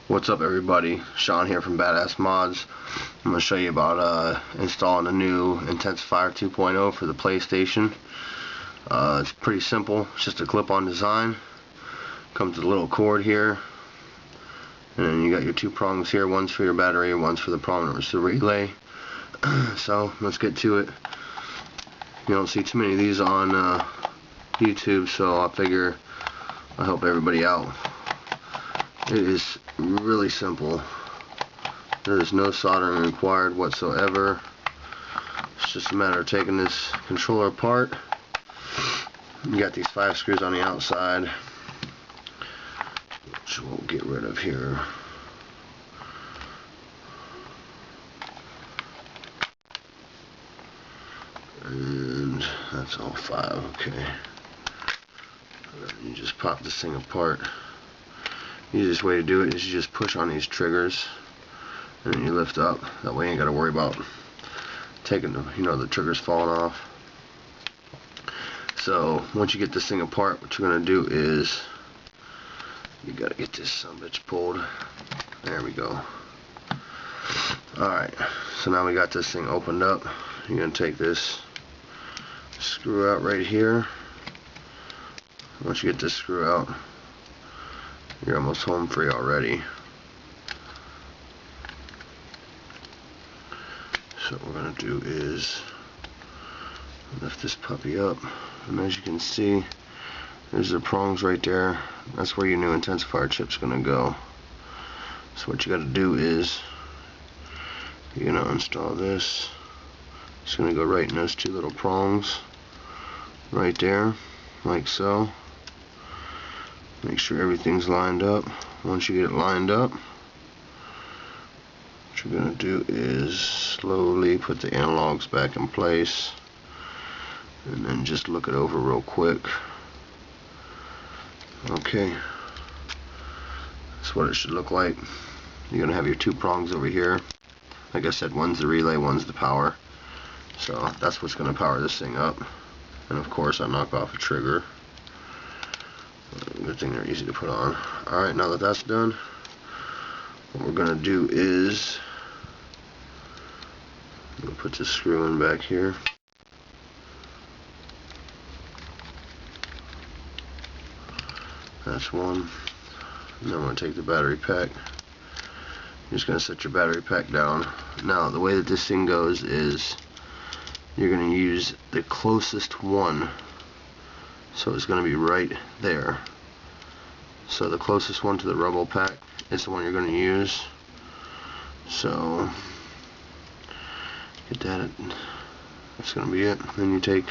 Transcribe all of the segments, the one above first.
What's up, everybody? Sean here from Badass Mods. I'm going to show you about installing a new Intensafire 2.0 for the PlayStation. It's pretty simple. It's just a clip-on design. Comes with a little cord here, and then you got your two prongs here. One's for your battery, one's for the prong, which is the relay. So let's get to it. You don't see too many of these on YouTube, so I figure I'll help everybody out. It is really simple. There is no soldering required whatsoever. It's just a matter of taking this controller apart. You got these 5 screws on the outside, which we'll get rid of here. And that's all 5, okay. And then you just pop this thing apart. The easiest way to do it is you just push on these triggers and then you lift up. That way you ain't got to worry about taking the triggers falling off. So once you get this thing apart, what you're going to do is you got to get this sumbitch pulled. There we go. Alright, so now we got this thing opened up. You're going to take this screw out right here. Once you get this screw out, you're almost home free already. So what we're going to do is lift this puppy up, and as you can see, there's the prongs right there. That's where your new Intensafire chip's going to go. So what you got to do is you're going to install this. It's going to go right in those two little prongs right there, like so. Make sure everything's lined up. Once you get it lined up, what you're going to do is slowly put the analogs back in place and then just look it over real quick. Okay, that's what it should look like. You're going to have your two prongs over here. Like I said, one's the relay, one's the power. So that's what's going to power this thing up. And of course I knock off a trigger. Good thing they're easy to put on. Alright, now that that's done, what we're going to do is we'll put this screw in back here. That's one. And then I'm going to take the battery pack. You're just going to set your battery pack down. Now the way that this thing goes is you're going to use the closest one. So it's going to be right there. So the closest one to the rubble pack is the one you're going to use. So get that. That's going to be it. Then you take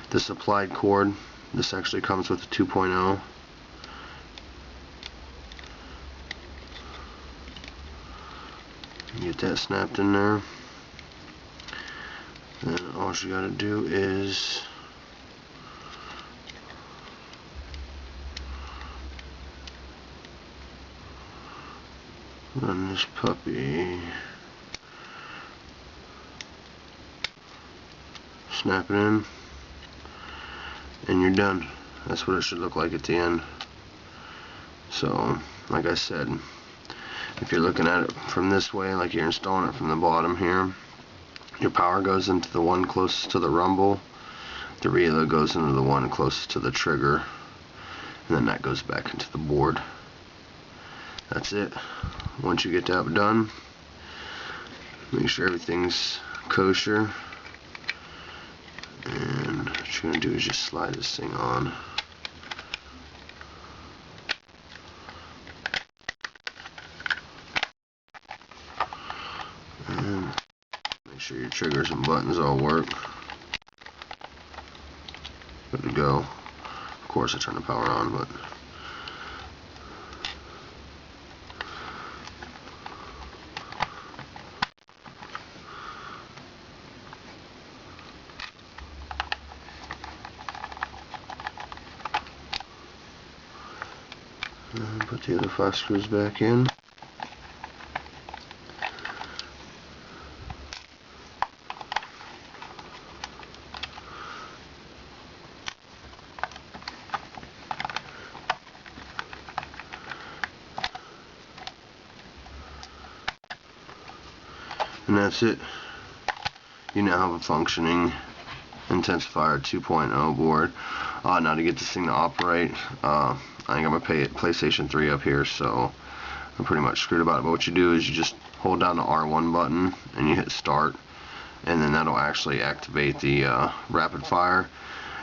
the supplied cord. This actually comes with a 2.0. Get that snapped in there. Then all you got to do is run this puppy, snap it in, and you're done. That's what it should look like at the end. So like I said, if you're looking at it from this way, like you're installing it from the bottom here, your power goes into the one closest to the rumble, the relay goes into the one closest to the trigger, and then that goes back into the board. That's it. Once you get that done, make sure everything's kosher, and what you're going to do is just slide this thing on. And make sure your triggers and buttons all work. Good to go. Of course I turn the power on, but put the other 5 screws back in. And that's it. You now have a functioning Intensafire 2.0 board. Now to get this thing to operate, I think I'm going to PlayStation 3 up here, so I'm pretty much screwed about it. But what you do is you just hold down the R1 button and you hit start, and then that'll actually activate the rapid fire.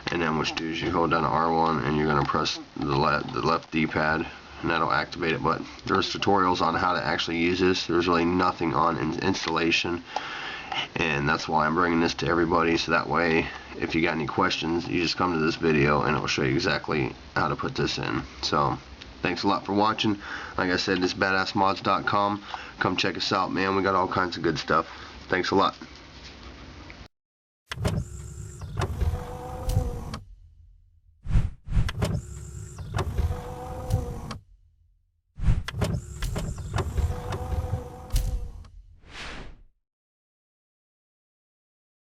And then what you do is you hold down the R1 and you're going to press the left D-pad, and that'll activate it. But there's tutorials on how to actually use this. There's really nothing on installation, and that's why I'm bringing this to everybody, so that way if you got any questions, you just come to this video and it will show you exactly how to put this in. So thanks a lot for watching. Like I said, this is badassmods.com. Come check us out, man. We got all kinds of good stuff. Thanks a lot.